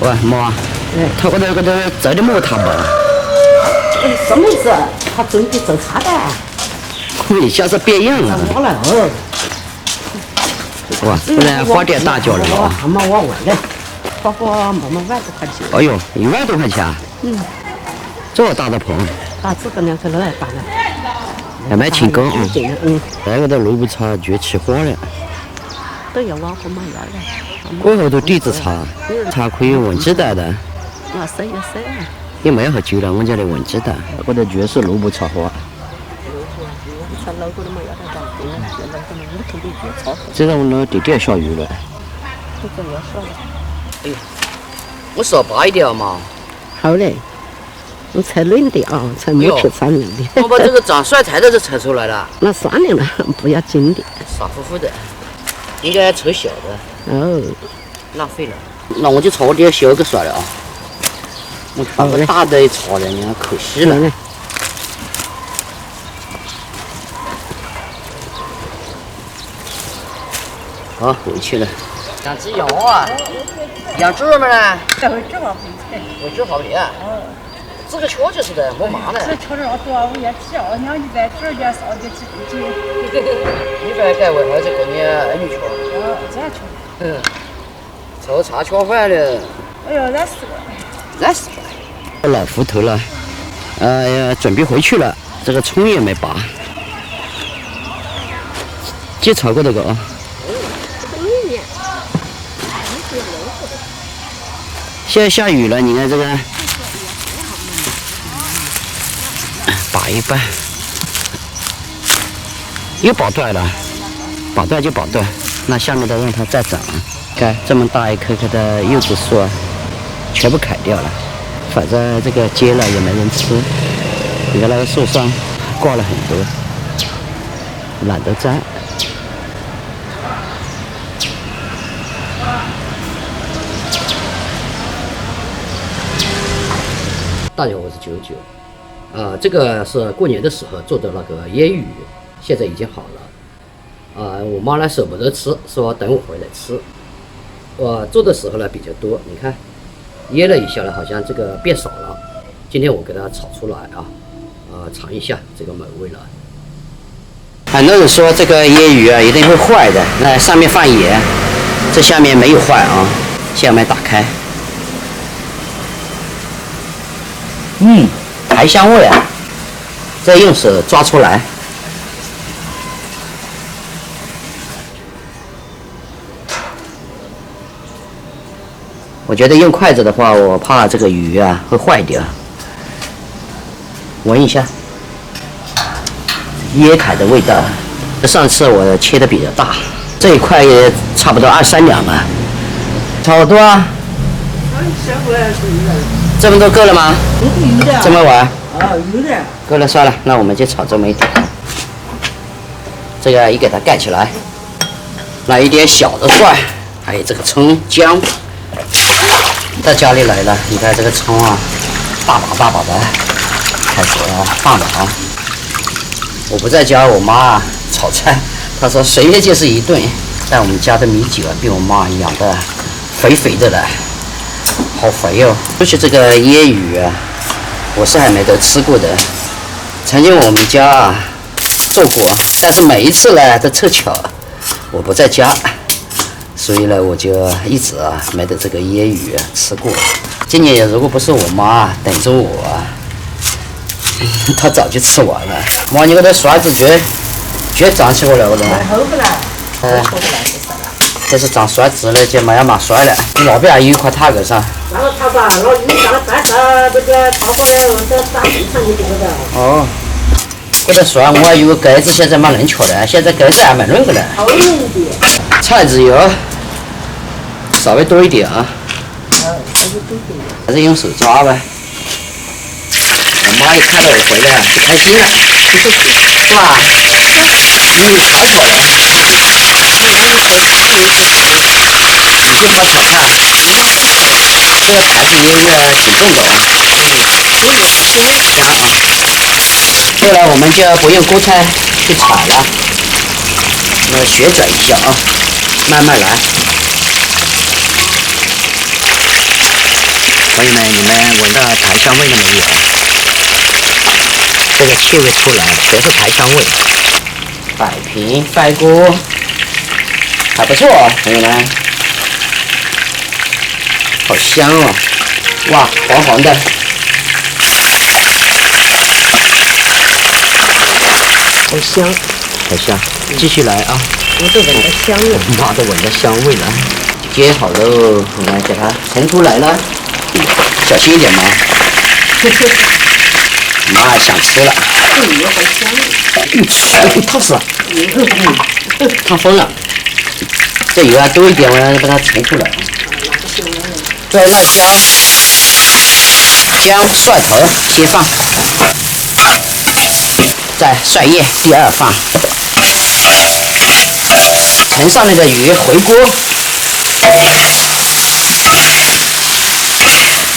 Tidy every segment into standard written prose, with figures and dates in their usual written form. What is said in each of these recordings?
喂，妈，他这个做的木头不？什么意思？他准备做啥的？一下子变样了。我了哦。哇，不然花店大叫了啊！他妈我问的，花花慢慢100多块钱。哎呦，100多块钱啊！这么大的棚。啊，这个2块2大的。还蛮勤工啊。那个的萝卜茶绝起花了。都要往后买要的。过后头底子茶，茶可以问鸡蛋的。啊，生也生啊。也没好久了，我家的问鸡蛋，我的全是萝卜茶花。这让我那弟弟下雨了。哎呦，我说大一点嘛。好嘞，我才冷的啊，才没去商量的。我把这个炸酸菜都盛出来了。那商量了，不要紧的。傻乎乎的，应该凑小的。哦，浪费了。那我就炒点小个算了啊。我把个大的炒了，你看可惜了。好，回去了。养只羊啊？养猪肉们呢？会煮好肥会煮好的。这个敲就是的，没麻呢。这敲着多少也只要2一百煮点少点几公斤。100盖为啥子给你儿女敲？这样敲。炒茶敲饭了。哎呦，热死了。热死了。老糊涂了。准备回去了。这个葱也没拔。就炒过这个啊。现在下雨了，你看这个，拔一半，又拔断了，拔断就拔断，那下面的让它再长。看这么大一棵棵的柚子树啊，全部砍掉了，反正这个结了也没人吃。你看那个树上挂了很多，懒得摘。大家好，我是99。这个是过年的时候做的那个腌鱼，现在已经好了。我妈呢舍不得吃，说等我回来吃。我做的时候呢比较多，你看腌了一下呢，好像这个变少了。今天我给它炒出来啊，尝一下这个美味了。很多人说这个腌鱼啊一定会坏的，那上面放盐，这下面没有坏啊，下面打开。还香味啊！再用手抓出来，我觉得用筷子的话，我怕这个鱼啊会坏掉。闻一下，椰凯的味道。上次我切的比较大，这一块也差不多2-3两吧，差不多啊。这么多够了吗？这么晚？有的。够了，算了，那我们就炒这么一点。这个一给它盖起来，来一点小的蒜，还有这个葱姜。到家里来了，你看这个葱啊，大把大把的，开始放了啊。我不在家，我妈炒菜，她说随便就是一顿。但我们家的米酒啊，被我妈养的肥肥的了。好肥哦！说起这个腌鱼啊，我是还没得吃过的。曾经我们家啊做过，但是每一次呢都凑巧我不在家，所以呢我就一直没得这个腌鱼吃过。今年如果不是我妈等着我，她早就吃完了。妈，你个这刷子绝长起过来了。好不啦？这是长甩子了，就没要买甩了。老边还有一块塔个上。然后他把老鱼长了半山，这个淘过来，我这大市场就这个的。哦，这个甩我还有个盖子，现在没人吃了，现在盖子还没弄过来。好弄的。菜籽油稍微多一点啊。还是用手抓呗。我妈一看到我回来就开心了，是吧？你炒炒的。你就好炒菜，这个盘子也有点挺重的啊。香啊！后来我们就不用锅菜去炒了，那旋转一下啊，慢慢来。朋友们，你们闻到台香味了没有？这个气味出来，全是台香味。摆平摆锅，还不错哦，朋友们，好香哦！哇，黄黄的。好香，好香，继续来啊！我都闻到香了。妈的，闻到香味了。煎好喽，我们给它盛出来了，小心一点嘛。妈想吃了。这鱼好香。烫死了，烫疯了。这油啊多一点，我要把它盛出来。这辣椒、姜、蒜头先放。再蒜叶第二放，盛上面的鱼回锅，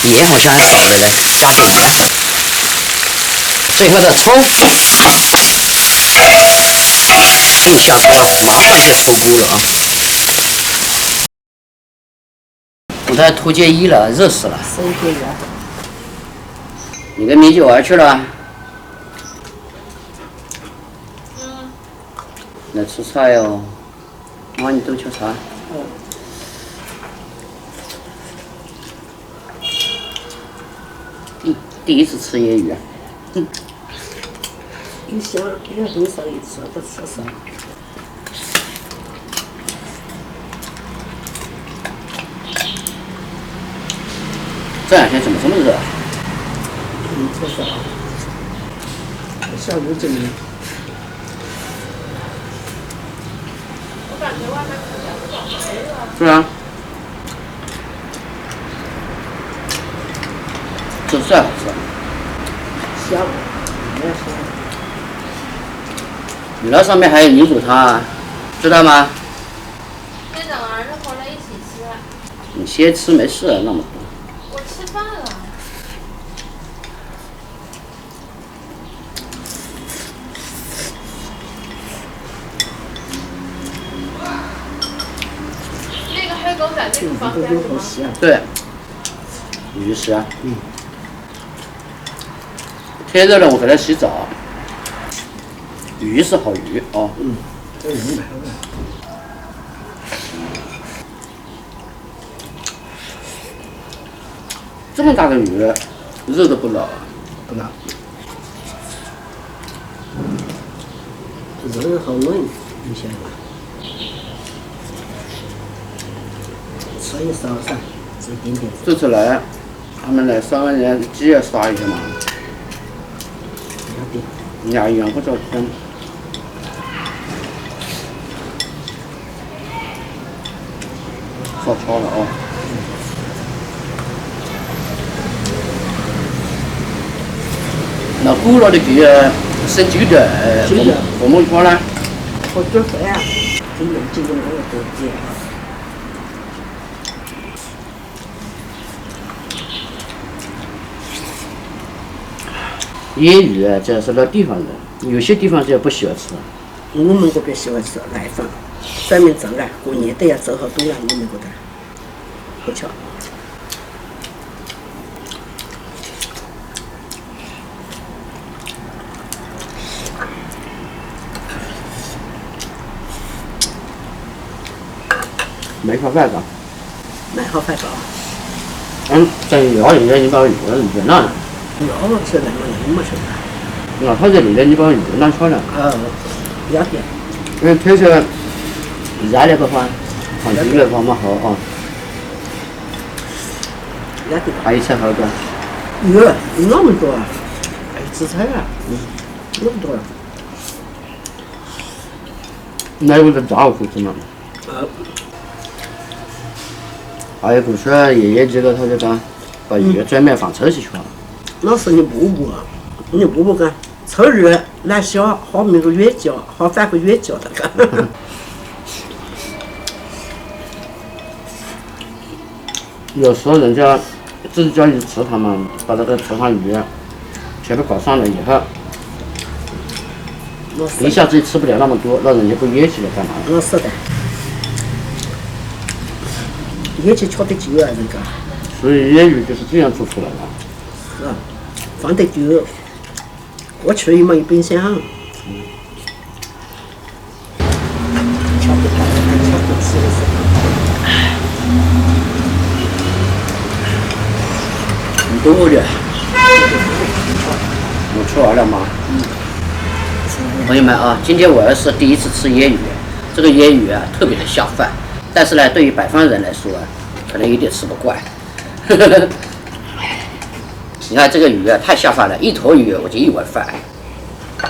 盐好像还少了嘞，加点盐。最后的葱，香疯了，马上就出锅了啊！我在脱件衣了，热死了。生煎鱼。你跟米酒玩去了？来吃菜哟！妈，你多吃茶。第一次吃椰鱼。你香，你很少一次，不吃少。这两天怎么这么热？不少。下午这里。是啊。这菜好吃。香，也香。你那上面还有泥煮汤啊，知道吗？先等儿子回来一起吃。你先吃没事，那么多。我吃饭了。那个黑狗在那个房间是吗？对。鱼食啊。天热了，我给它洗澡。鱼是好鱼哦。这鱼买了。这么大的鱼，肉都不老。不老。肉好嫩，你晓得吧？吃一烧上，这一点点。这次来，他们来杀完人鸡也杀一下嘛。2元不着天。烧超了啊！那古老的鸡生鸡的，活么穿呢？好做饭啊，这用这个我也多点。腌鱼啊，这是那地方的，有些地方就不喜欢吃。我们这边喜欢吃来饭，专门蒸啊，过年都要蒸好多了，我们这的，不巧。没炒饭的。买好饭包。真要人家你把鱼热烂了。要吃那个没吃的。那他这里的你把鱼烂出来了。要点。因为平时热那个饭，放鸡肉放么好啊。要点。还有菜好多。有那么多啊？还有紫菜啊？那么多啊？那有的炸胡子嘛。还有故事，爷爷几个他就讲，把鱼专门放抽起去了。那是你伯伯，你伯伯讲，抽鱼来小，好那个月饺，好翻个月饺的个。有时候人家自己家里池塘嘛，把那个池塘鱼全部搞上了以后，一下子吃不了那么多，那人家不噎起来干嘛？是的。也去吃得久啊，人家。所以野鱼就是这样做出来的。是啊，放得久，过去了嘛一冰箱。巧不它巧不吃的时候。很多的。我吃完了吗？朋友们啊，今天我是第一次吃野鱼，这个野鱼啊特别的下饭，但是呢，对于北方人来说啊，可能有点吃不惯。你看这个鱼啊，太下饭了，一坨鱼我就一碗饭。